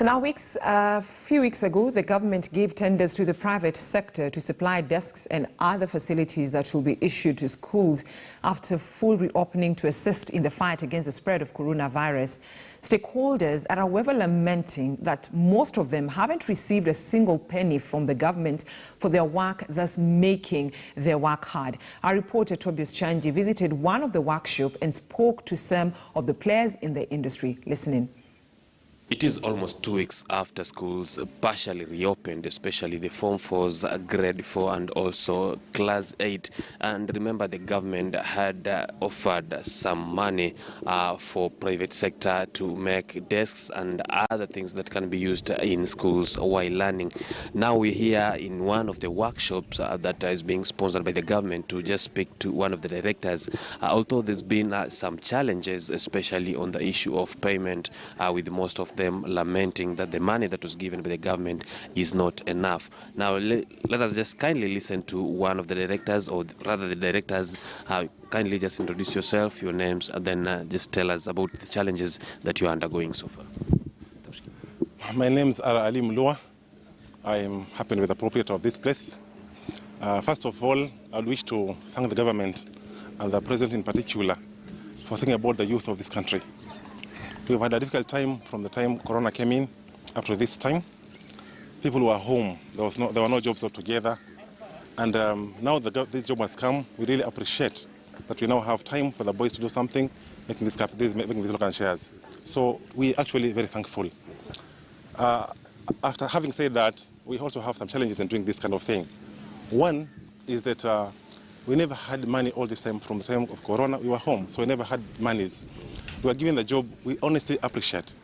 So now, a few weeks ago, the government gave tenders to the private sector to supply desks and other facilities that will be issued to schools after full reopening to assist in the fight against the spread of coronavirus. Stakeholders are, however, lamenting that most of them haven't received a single penny from the government for their work, thus making their work hard. Our reporter Tobias Chanji visited one of the workshops and spoke to some of the players in the industry. Listen in. It is almost 2 weeks after schools partially reopened, especially the Form 4's Grade 4 and also Class 8. And remember, the government had offered some money for private sector to make desks and other things that can be used in schools while learning. Now we're here in one of the workshops that is being sponsored by the government to just speak to one of the directors. Although there's been some challenges, especially on the issue of payment, with most of them lamenting that the money that was given by the government is not enough. Now let us just kindly listen to one of the directors, or rather the directors. Kindly just introduce yourself, your names, and then just tell us about the challenges that you're undergoing so far. My name is Ali Mlua. I am happy with the proprietor of this place. First of all, I would wish to thank the government and the president in particular for thinking about the youth of this country. We've had a difficult time from the time Corona came in up to this time. People were home. There were no jobs altogether. And now this job has come. We really appreciate that we now have time for the boys to do something, making these local shares. So we're actually very thankful. After having said that, we also have some challenges in doing this kind of thing. One is that we never had money all this time. From the time of Corona, we were home, so we never had monies. We were given the job, we honestly appreciate.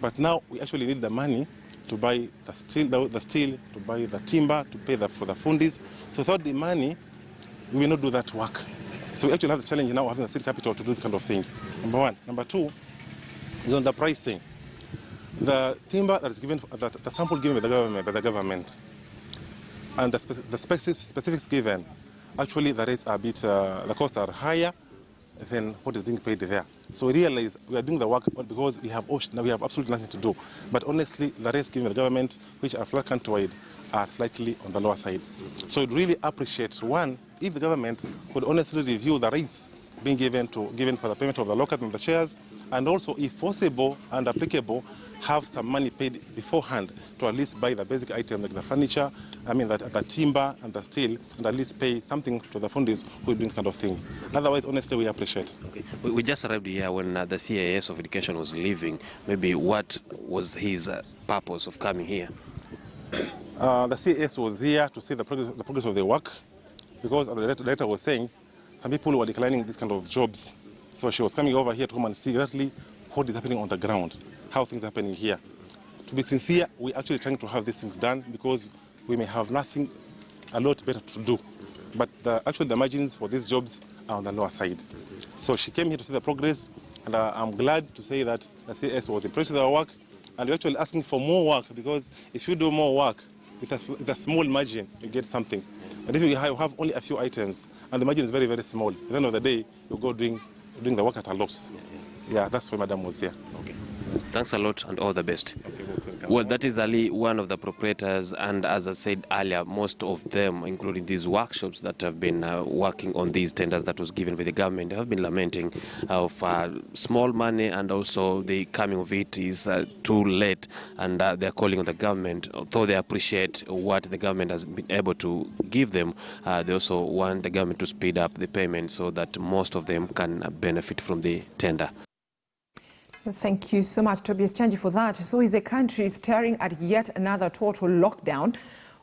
But now we actually need the money to buy the steel, to buy the timber, to pay for the fundis. So without the money, we will not do that work. So we actually have the challenge now of having the steel capital to do this kind of thing. Number one. Number two is on the pricing. The timber that is given, the sample given by the government, and the specifics given, actually the rates are a bit, the costs are higher than what is being paid there. So we realize we are doing the work because we have absolutely nothing to do. But honestly, the rates given by the government, which are flat countrywide, are slightly on the lower side. So we'd really appreciate, one, if the government could honestly review the rates being given for the payment of the lockers and the shares, and also, if possible and applicable, have some money paid beforehand to at least buy the basic items like the furniture, the timber and the steel, and at least pay something to the funders who are doing this kind of thing. Otherwise, honestly, we appreciate. Okay. We just arrived here when the CAS of Education was leaving. Maybe what was his purpose of coming here? The CAS was here to see the progress of their work, because the director was saying some people were declining these kind of jobs. So she was coming over here to come and see exactly what is happening on the ground, how things are happening here. To be sincere, we're actually trying to have these things done because we may have nothing a lot better to do. But the margins for these jobs are on the lower side. So she came here to see the progress, and I'm glad to say that the CS was impressed with our work, and we're actually asking for more work, because if you do more work with a small margin, you get something. But if you have only a few items, and the margin is very, very small, at the end of the day, you go doing the work at a loss. Yeah, that's why Madam was here. Okay. Thanks a lot and all the best. Well, that is Ali, one of the proprietors, and as I said earlier, most of them, including these workshops that have been working on these tenders that was given by the government, have been lamenting of small money, and also the coming of it is too late, and they're calling on the government. Although they appreciate what the government has been able to give them, they also want the government to speed up the payment so that most of them can benefit from the tender. Thank you so much, Tobias Chanji, for that. So is the country staring at yet another total lockdown?